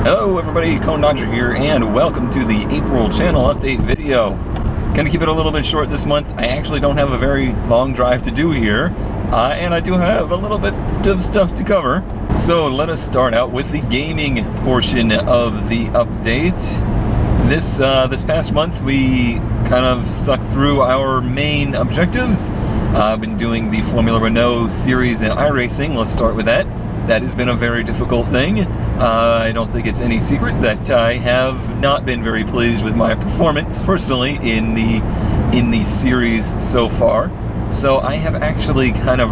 Hello everybody, Cone Dodger here, and welcome to the April channel update video. Gonna keep it a little bit short this month. I actually don't have a very long drive to do here, and I do have a little bit of stuff to cover. So let us start out with the gaming portion of the update. This past month we kind of stuck through our main objectives. I've been doing the Formula Renault series in iRacing. Let's start with that. That has been a very difficult thing. I don't think it's any secret that I have not been very pleased with my performance personally in the series so far. So I have actually kind of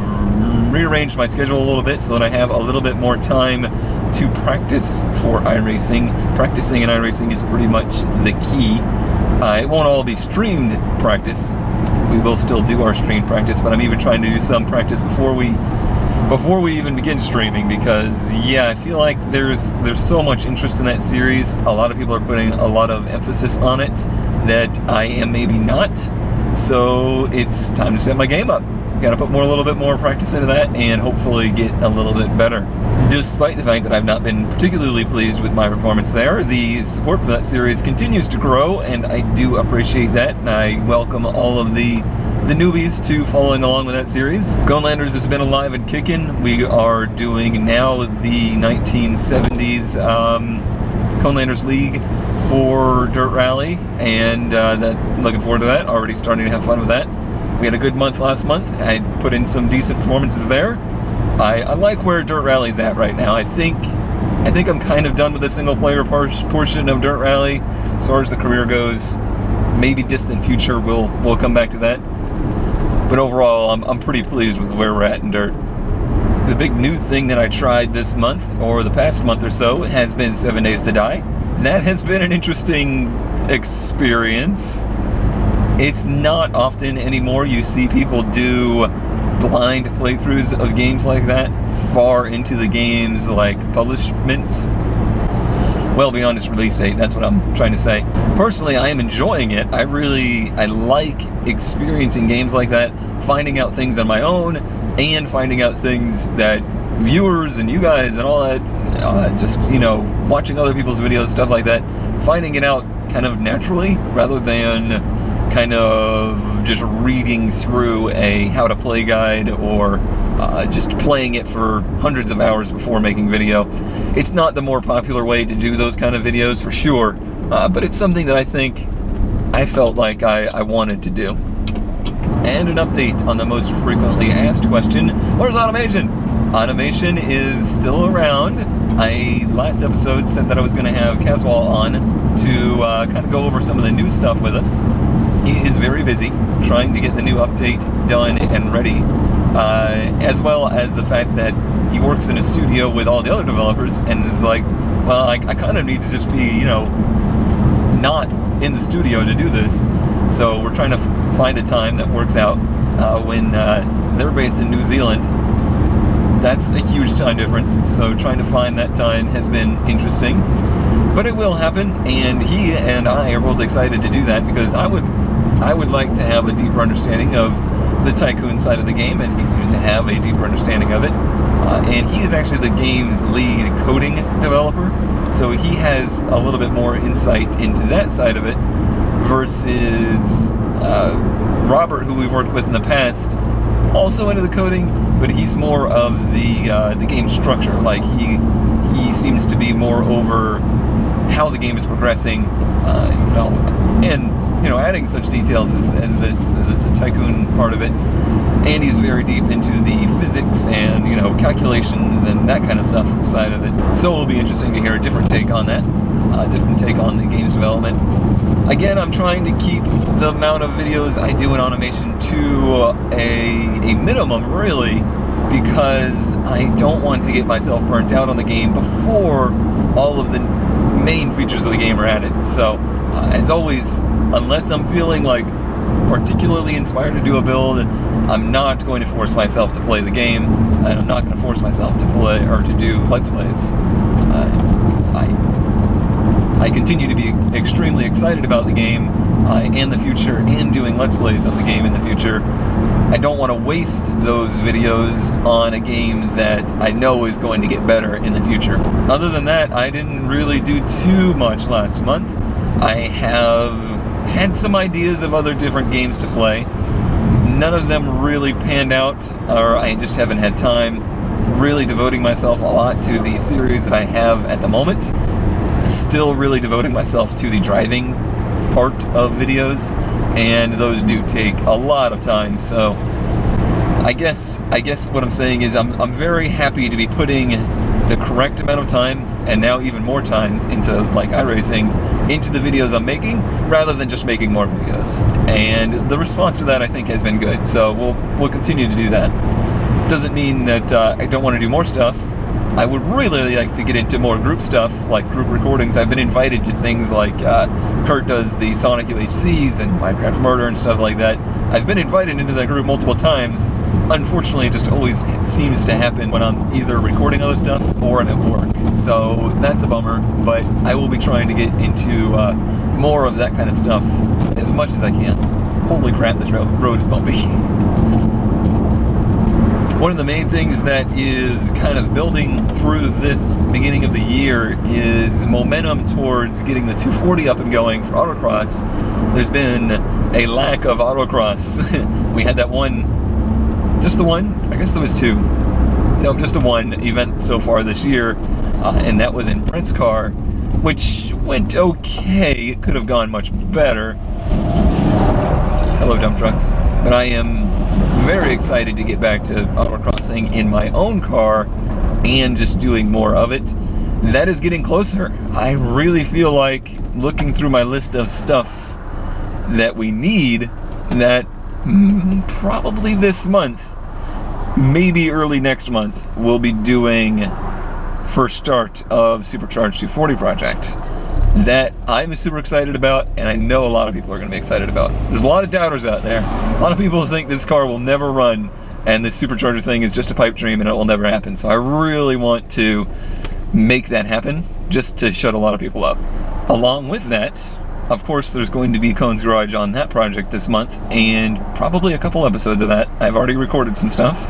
rearranged my schedule a little bit so that I have a little bit more time to practice for iRacing. Practicing in iRacing is pretty much the key. It won't all be streamed practice. We will still do our streamed practice, but I'm even trying to do some practice before we even begin streaming, because yeah, I feel like there's so much interest in that series. A lot of people are putting a lot of emphasis on it that I am maybe not. So it's time to set my game up. Gotta put a little bit more practice into that and hopefully get a little bit better. Despite the fact that I've not been particularly pleased with my performance there, the support for that series continues to grow, and I do appreciate that, and I welcome all of the newbies to following along with that series. Conelanders has been alive and kicking. We are doing now the 1970s Conelanders League for Dirt Rally, and looking forward to that. Already starting to have fun with that. We had a good month last month. I put in some decent performances there. I like where Dirt Rally's at right now. I think I'm kind of done with the single player portion of Dirt Rally as far as the career goes. Maybe distant future we'll come back to that. But overall, I'm pretty pleased with where we're at in Dirt. The big new thing that I tried this month, or the past month or so, has been 7 Days to Die. That has been an interesting experience. It's not often anymore you see people do blind playthroughs of games like that far into the game's publishments. Well beyond its release date, that's what I'm trying to say. Personally, I am enjoying it. I like experiencing games like that, finding out things on my own, and finding out things that viewers and you guys and all that, watching other people's videos, stuff like that, finding it out kind of naturally, rather than kind of just reading through a how to play guide or just playing it for hundreds of hours before making video. It's not the more popular way to do those kind of videos for sure, but it's something that I felt like I wanted to do. And an update on the most frequently asked question: where's Automation? Automation is still around. Last episode said that I was going to have Caswell on to kind of go over some of the new stuff with us. He is very busy trying to get the new update done and ready, as well as the fact that he works in a studio with all the other developers and is like, well, I kind of need to just be, not in the studio to do this. So we're trying to find a time that works out when they're based in New Zealand. That's a huge time difference, so trying to find that time has been interesting. But it will happen, and he and I are both excited to do that, because I would like to have a deeper understanding of the Tycoon side of the game, and he seems to have a deeper understanding of it. And he is actually the game's lead coding developer, so he has a little bit more insight into that side of it, versus Robert, who we've worked with in the past, also into the coding, but he's more of the game structure. Like he seems to be more over how the game is progressing, and adding such details as the Tycoon part of it. And he's very deep into the physics and calculations and that kind of stuff side of it. So it'll be interesting to hear a different take on that, different take on the game's development. Again, I'm trying to keep the amount of videos I do in Automation to a minimum, really, because I don't want to get myself burnt out on the game before all of the main features of the game are added. So, as always, unless I'm feeling particularly inspired to do a build, I'm not going to force myself to play the game, and I'm not going to force myself to play or to do Let's Plays. I continue to be extremely excited about the game and the future, and doing Let's Plays of the game in the future. I don't want to waste those videos on a game that I know is going to get better in the future. Other than that, I didn't really do too much last month. I have had some ideas of other different games to play. None of them really panned out, or I just haven't had time. Really devoting myself a lot to the series that I have at the moment. Still really devoting myself to the driving part of videos, and those do take a lot of time. So I guess what I'm saying is I'm very happy to be putting the correct amount of time, and now even more time, into like iRacing, into the videos I'm making, rather than just making more videos. And the response to that, I think, has been good. So we'll continue to do that. Doesn't mean that I don't want to do more stuff. I would really like to get into more group stuff, like group recordings. I've been invited to things like Kurt does the Sonic UHCs and Minecraft Murder and stuff like that. I've been invited into that group multiple times. Unfortunately, it just always seems to happen when I'm either recording other stuff or I'm at work. So that's a bummer, but I will be trying to get into more of that kind of stuff as much as I can. Holy crap, this road is bumpy. One of the main things that is kind of building through this beginning of the year is momentum towards getting the 240 up and going for autocross. There's been a lack of autocross. We had that one, just the one? I guess there was two. No, just the one event so far this year, and that was in Brent's car, which went okay. It could have gone much better. Hello, dump trucks. But I am very excited to get back to autocrossing in my own car and just doing more of it. That is getting closer. I really feel like, looking through my list of stuff that we need, that probably this month, maybe early next month, we'll be doing first start of Supercharged 240 project. That I'm super excited about, and I know a lot of people are going to be excited about. There's a lot of doubters out there. A lot of people think this car will never run, and this supercharger thing is just a pipe dream and it will never happen. So I really want to make that happen, just to shut a lot of people up. Along with that, of course, there's going to be Cone's Garage on that project this month, and probably a couple episodes of that. I've already recorded some stuff.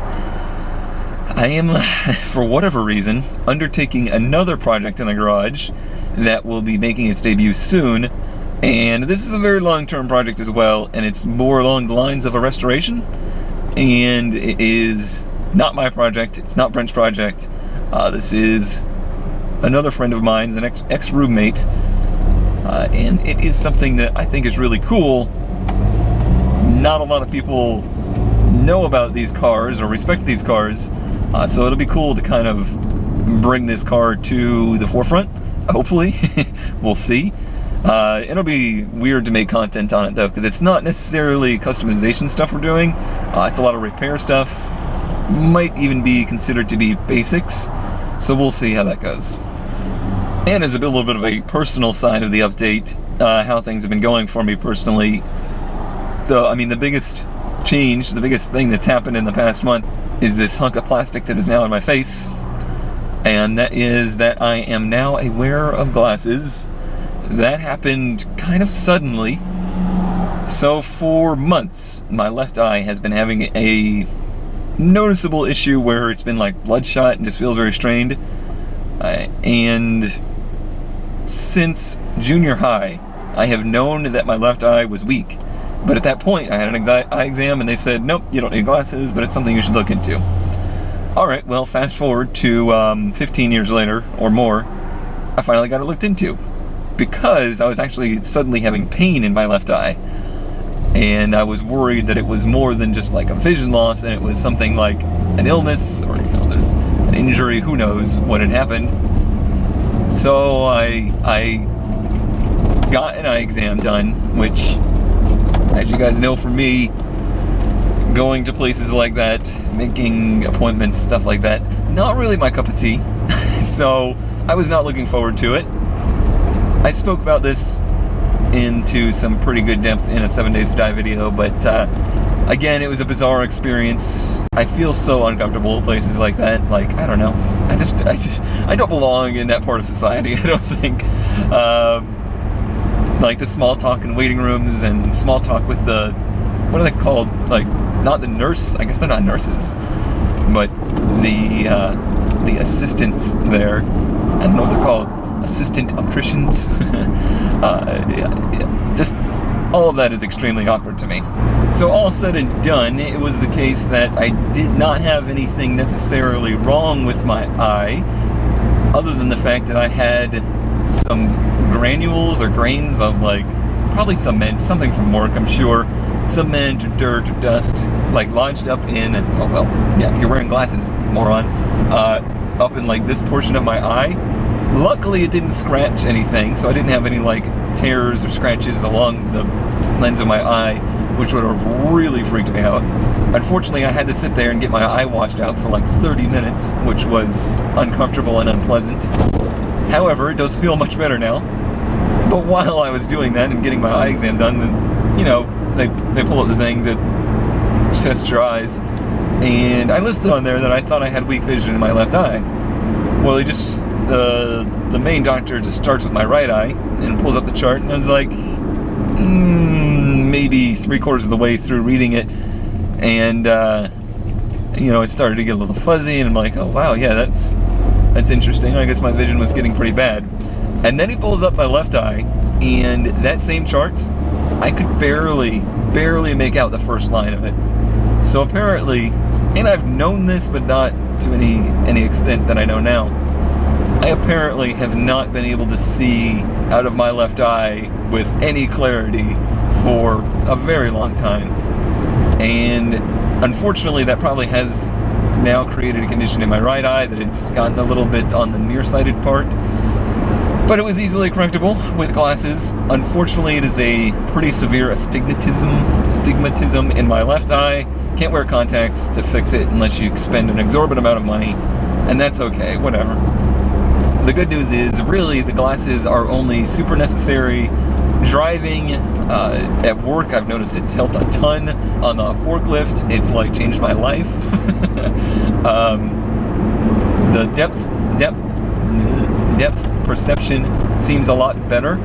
I am, for whatever reason, undertaking another project in the garage that will be making its debut soon, and this is a very long-term project as well, and it's more along the lines of a restoration, and it is not my project, it's not Brent's project. This is another friend of mine's, an ex-roommate, and it is something that I think is really cool. Not a lot of people know about these cars or respect these cars, so it'll be cool to kind of bring this car to the forefront. Hopefully. We'll see. It'll be weird to make content on it though, because it's not necessarily customization stuff we're doing. It's a lot of repair stuff. Might even be considered to be basics. So we'll see how that goes. And as a little bit of a personal side of the update, how things have been going for me personally. The biggest change, the biggest thing that's happened in the past month is this hunk of plastic that is now in my face. And that is that I am now a wearer of glasses. That happened kind of suddenly. So for months, my left eye has been having a noticeable issue where it's been like bloodshot and just feels very strained. And since junior high, I have known that my left eye was weak. But at that point, I had an eye exam and they said, nope, you don't need glasses, but it's something you should look into. Alright, well, fast forward to 15 years later, or more, I finally got it looked into. Because I was actually suddenly having pain in my left eye. And I was worried that it was more than just like a vision loss, and it was something like an illness, or there's an injury, who knows what had happened. So I got an eye exam done, which, as you guys know from me, going to places like that, making appointments, stuff like that, not really my cup of tea. So I was not looking forward to it. I spoke about this into some pretty good depth in a 7 Days to Die video, but again, it was a bizarre experience. I feel so uncomfortable at places like that. Like, I don't know. I don't belong in that part of society, I don't think. Like the small talk in waiting rooms and small talk with the what are they called? Like, not the nurse. I guess they're not nurses, but the assistants there. I don't know what they're called. Assistant opticians. Just all of that is extremely awkward to me. So all said and done, it was the case that I did not have anything necessarily wrong with my eye, other than the fact that I had some granules or grains of, like, probably cement, something from work, I'm sure, cement or dirt or dust, like, lodged up in, oh well, yeah, you're wearing glasses, moron, up in, like, this portion of my eye. Luckily it didn't scratch anything, so I didn't have any, like, tears or scratches along the lens of my eye, which would have really freaked me out. Unfortunately, I had to sit there and get my eye washed out for like 30 minutes, which was uncomfortable and unpleasant. However, it does feel much better now. But while I was doing that and getting my eye exam done, then, you know, they pull up the thing to test your eyes, and I listed on there that I thought I had weak vision in my left eye. Well, the main doctor just starts with my right eye and pulls up the chart, and I was like, maybe 3/4 of the way through reading it, and you know, it started to get a little fuzzy, and I'm like, oh wow, yeah, that's interesting. I guess my vision was getting pretty bad. And then he pulls up my left eye, and that same chart, I could barely make out the first line of it. So apparently, and I've known this, but not to any extent that I know now, I apparently have not been able to see out of my left eye with any clarity for a very long time. And unfortunately, that probably has now created a condition in my right eye that it's gotten a little bit on the nearsighted part. But it was easily correctable with glasses. Unfortunately, it is a pretty severe astigmatism in my left eye. Can't wear contacts to fix it unless you expend an exorbitant amount of money, and that's okay, whatever. The good news is, really, the glasses are only super necessary. Driving at work, I've noticed it's helped a ton. On the forklift, it's like changed my life. The depth perception seems a lot better.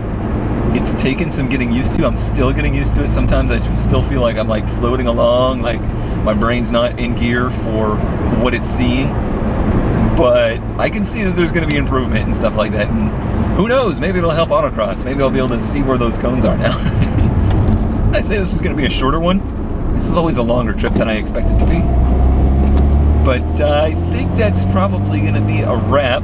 It's taken some getting used to. I'm still getting used to it. Sometimes I still feel like I'm like floating along, like my brain's not in gear for what it's seeing. But I can see that there's going to be improvement and stuff like that. And who knows? Maybe it'll help autocross. Maybe I'll be able to see where those cones are now. I'd say this was going to be a shorter one. This is always a longer trip than I expect it to be. But I think that's probably going to be a wrap.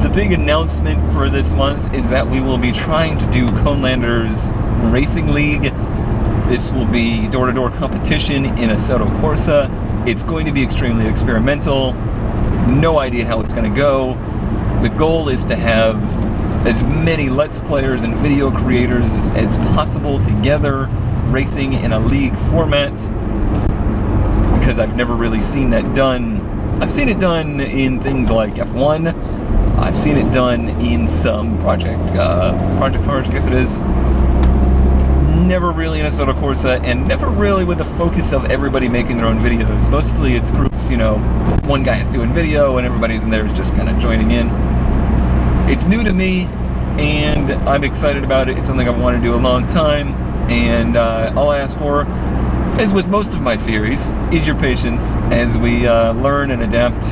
The big announcement for this month is that we will be trying to do Conelanders Racing League. This will be door-to-door competition in Assetto Corsa. It's going to be extremely experimental. No idea how it's going to go. The goal is to have as many Let's Players and video creators as possible together, racing in a league format, because I've never really seen that done. I've seen it done in things like F1. I've seen it done in some Project Cars, I guess it is. Never really in Assetto Corsa, and never really with the focus of everybody making their own videos. Mostly it's groups, you know, one guy is doing video and everybody's in there just kind of joining in. It's new to me, and I'm excited about it. It's something I've wanted to do a long time, and all I ask for, as with most of my series, is your patience as we learn and adapt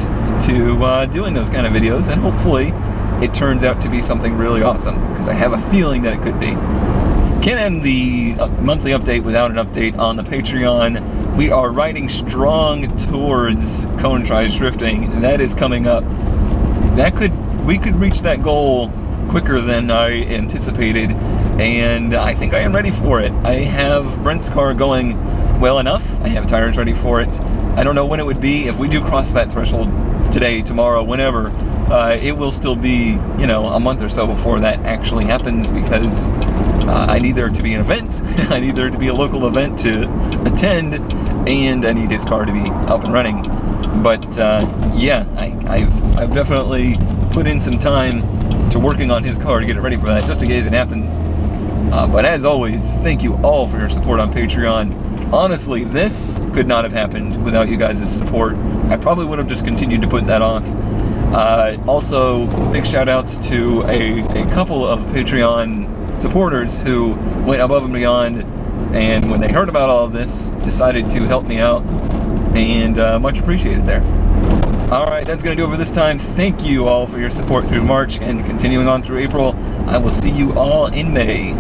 to doing those kind of videos, and hopefully it turns out to be something really awesome, because I have a feeling that it could be. Can't end the monthly update without an update on the Patreon. We are riding strong towards Cone Tries Drifting. That is coming up. We could reach that goal quicker than I anticipated, and I think I am ready for it. I have Brent's car going well enough. I have tires ready for it. I don't know when it would be. If we do cross that threshold today, tomorrow, whenever, it will still be, you know, a month or so before that actually happens, because I need there to be an event, I need there to be a local event to attend, and I need his car to be up and running. But yeah, I've definitely put in some time to working on his car to get it ready for that, just in case it happens. But as always, thank you all for your support on Patreon. Honestly, this could not have happened without you guys' support. I probably would have just continued to put that off. Also, big shout outs to a couple of Patreon supporters who went above and beyond and when they heard about all of this, decided to help me out, and much appreciated there. Alright, that's going to do it for this time. Thank you all for your support through March and continuing on through April. I will see you all in May.